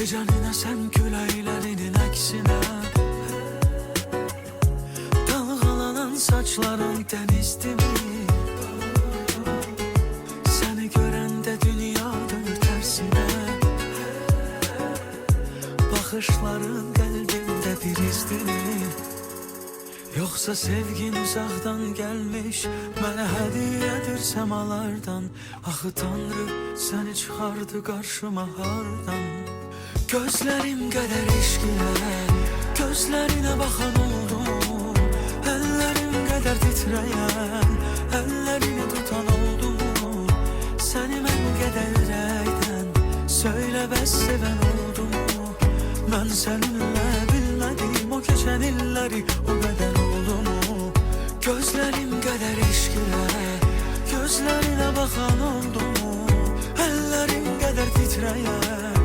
Gecəninə sən küləklərinin əksinə, dalğalanan saçların dənizdimi? Səni görəndə dünya dönür tərsinə, baxışların qəlbimdə bir izdimi? Yoxsa sevgin uzaqdan gəlmiş, mənə hədiyyədir səmalardan. Axı Tanrı səni çıxardı qarşıma hardan? Gözlərim qədər eşqilə, gözlərinə baxan oldum. Əllərim qədər titrəyən, əllərini tutan oldum. Səni mən qədər ürəkdən söylə bəs sevən oldum. Mən səninlə bilmədim o keçən illəri, o qədər oldu mu? Gözlərim qədər eşqilə, gözlərinə baxan oldu mu? Əllərim qədər titrəyən,